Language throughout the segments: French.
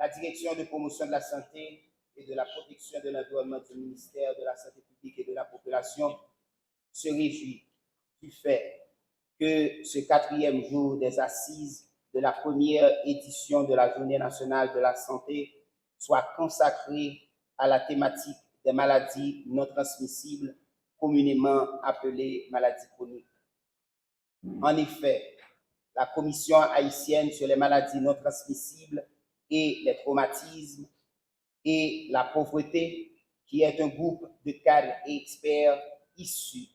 la direction de promotion de la santé et de la protection de l'environnement du ministère de la Santé publique et de la population se réjouit du fait que ce 4e jour des assises de la première édition de la Journée nationale de la santé soit consacré à la thématique des maladies non transmissibles, communément appelées maladies chroniques. En effet, la Commission haïtienne sur les maladies non transmissibles et les traumatismes et la pauvreté, qui est un groupe de cadres et experts issus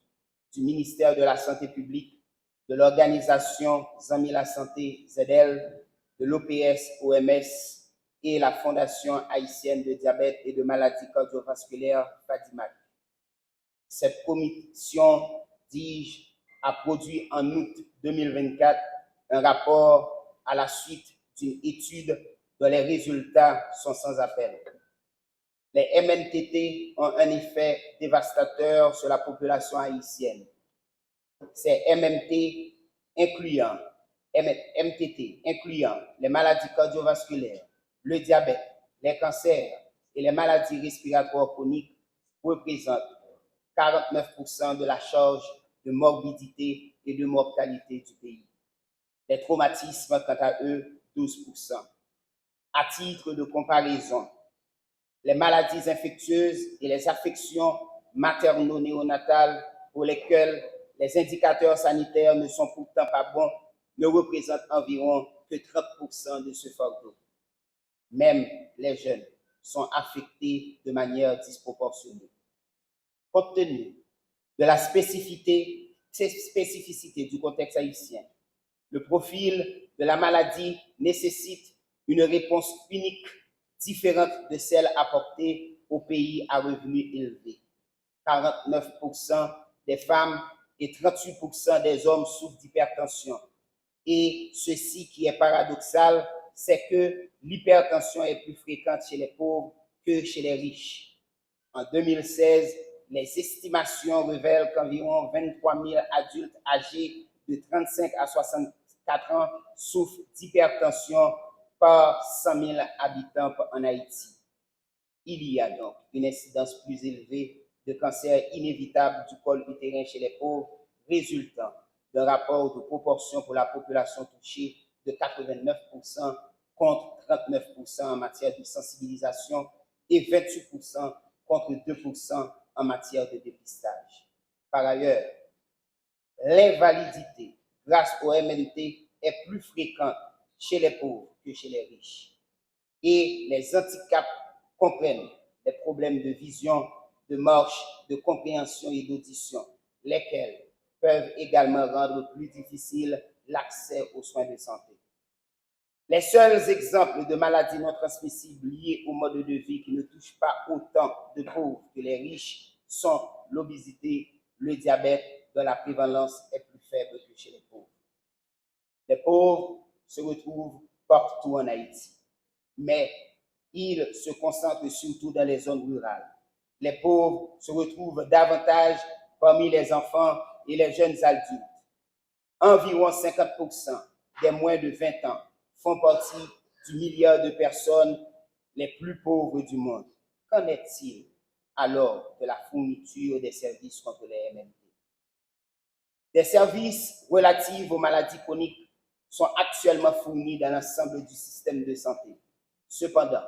du ministère de la Santé publique, de l'organisation Zami la Santé ZL, de l'OPS-OMS et la Fondation haïtienne de diabète et de maladies cardiovasculaires FADIMAC. Cette commission, dis-je, a produit en août 2024 un rapport à la suite d'une étude dont les résultats sont sans appel. Les MNTT ont un effet dévastateur sur la population haïtienne. Ces MTT incluant les maladies cardiovasculaires, le diabète, les cancers et les maladies respiratoires chroniques représentent 49% de la charge de morbidité et de mortalité du pays. Les traumatismes, quant à eux, 12%. À titre de comparaison, les maladies infectieuses et les affections materno-néonatales pour lesquelles les indicateurs sanitaires ne sont pourtant pas bons ne représentent environ que 30% de ce fardeau. Même les jeunes sont affectés de manière disproportionnée. Compte tenu de la spécificité du contexte haïtien, le profil de la maladie nécessite une réponse unique différente de celle apportée aux pays à revenus élevés. 49% des femmes et 38% des hommes souffrent d'hypertension. Et ceci qui est paradoxal, c'est que l'hypertension est plus fréquente chez les pauvres que chez les riches. En 2016, les estimations révèlent qu'environ 23 000 adultes âgés de 35 à 64 ans souffrent d'hypertension par 100 000 habitants en Haïti. Il y a donc une incidence plus élevée de cancer inévitable du col utérin chez les pauvres, résultant d'un rapport de proportion pour la population touchée de 89% contre 39% en matière de sensibilisation et 28% contre 2% en matière de dépistage. Par ailleurs, l'invalidité grâce au MNT est plus fréquente chez les pauvres que chez les riches. Et les handicaps comprennent les problèmes de vision, de marche, de compréhension et d'audition, lesquels peuvent également rendre plus difficile l'accès aux soins de santé. Les seuls exemples de maladies non transmissibles liées au mode de vie qui ne touchent pas autant de pauvres que les riches sont l'obésité, le diabète, dont la prévalence est plus faible que chez les pauvres. Les pauvres se retrouvent partout en Haïti, mais ils se concentrent surtout dans les zones rurales. Les pauvres se retrouvent davantage parmi les enfants et les jeunes adultes. Environ 50% des moins de 20 ans font partie du milliard de personnes les plus pauvres du monde. Qu'en est-il alors de la fourniture des services contre les MNT? Des services relatifs aux maladies chroniques sont actuellement fournis dans l'ensemble du système de santé. Cependant,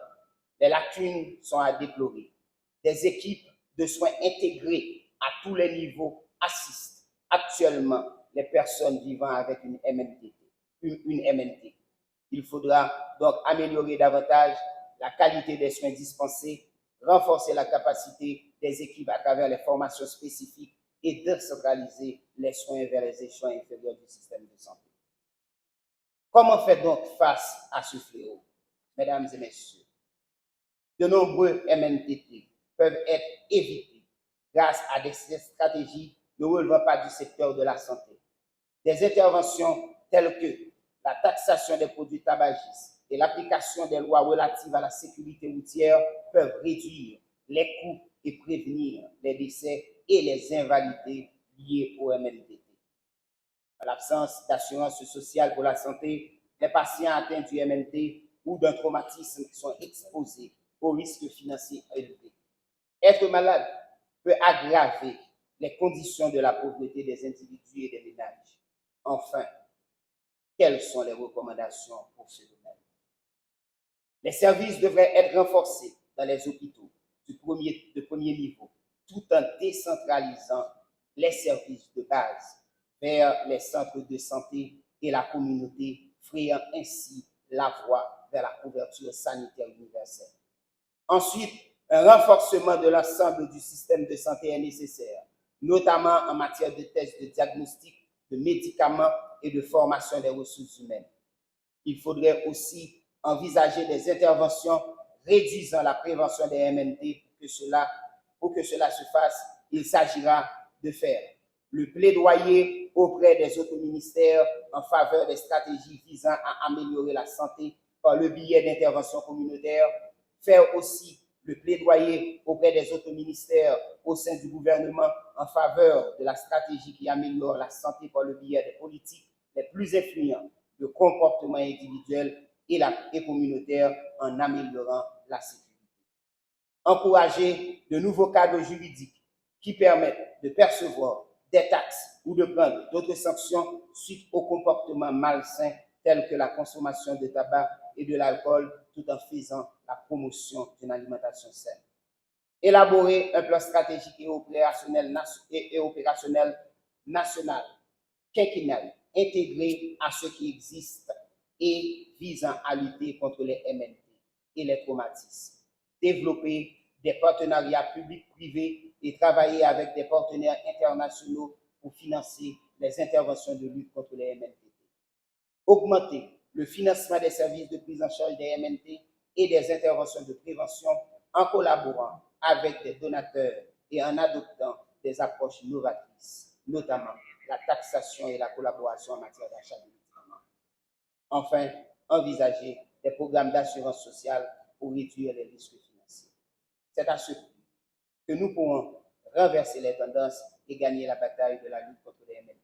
les lacunes sont à déplorer. Des équipes de soins intégrées à tous les niveaux assistent actuellement les personnes vivant avec une MNT. Il faudra donc améliorer davantage la qualité des soins dispensés, renforcer la capacité des équipes à travers les formations spécifiques et décentraliser les soins vers les échelons inférieurs du système de santé. Comment faire donc face à ce fléau? Mesdames et messieurs, de nombreux MNTT peuvent être évités grâce à des stratégies ne relevant pas du secteur de la santé. Des interventions telles que la taxation des produits tabagistes et l'application des lois relatives à la sécurité routière peuvent réduire les coûts et prévenir les décès et les invalidités liées au MNTT. En l'absence d'assurance sociale pour la santé, les patients atteints du MNT ou d'un traumatisme sont exposés aux risques financiers élevés. Être malade peut aggraver les conditions de la pauvreté des individus et des ménages. Enfin, quelles sont les recommandations pour ce domaine? Les services devraient être renforcés dans les hôpitaux de premier niveau, tout en décentralisant les services de base vers les centres de santé et la communauté, frayant ainsi la voie vers la couverture sanitaire universelle. Ensuite, un renforcement de l'ensemble du système de santé est nécessaire, notamment en matière de tests de diagnostic, de médicaments et de formation des ressources humaines. Il faudrait aussi envisager des interventions réduisant la prévention des MNT pour que cela se fasse. Il s'agira de faire le plaidoyer auprès des autres ministères en faveur des stratégies visant à améliorer la santé par le biais d'interventions communautaires, faire aussi le plaidoyer auprès des autres ministères au sein du gouvernement en faveur de la stratégie qui améliore la santé par le biais des politiques les plus influents de comportement individuel et communautaire en améliorant la sécurité. Encourager de nouveaux cadres juridiques qui permettent de percevoir des taxes ou de prendre d'autres sanctions suite aux comportements malsains tels que la consommation de tabac et de l'alcool, tout en faisant la promotion d'une alimentation saine. Élaborer un plan stratégique et opérationnel national, quinquennal, intégré à ce qui existe et visant à lutter contre les MNT et les traumatismes. Développer des partenariats publics-privés et travailler avec des partenaires internationaux pour financer les interventions de lutte contre les MNT. Augmenter le financement des services de prise en charge des MNT et des interventions de prévention en collaborant avec des donateurs et en adoptant des approches novatrices, notamment la taxation et la collaboration en matière d'achat de médicaments. Enfin, envisager des programmes d'assurance sociale pour réduire les risques financiers. C'est à ce prix que nous pourrons renverser les tendances et gagner la bataille de la lutte contre les MNT.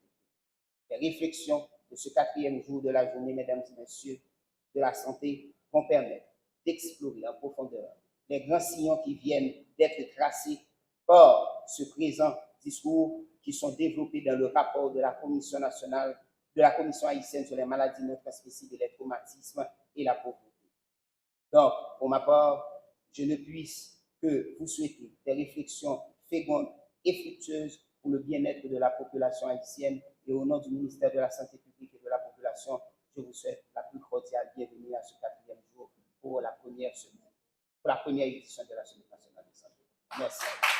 Les réflexions de ce 4e jour de la journée, mesdames et messieurs, de la santé vont permettre d'explorer en profondeur les grands sillons qui viennent d'être tracés par ce présent discours qui sont développés dans le rapport de la Commission nationale, de la Commission haïtienne sur les maladies non transmissibles, les traumatismes et la pauvreté. Donc, pour ma part, je ne puisse que vous souhaiter des réflexions fécondes et fructueuses pour le bien-être de la population haïtienne et au nom du ministère de la Santé publique et de la population, je vous souhaite la plus cordiale bienvenue à ce 4e jour pour la première semaine, pour la première édition de la Semaine nationale de santé. Merci.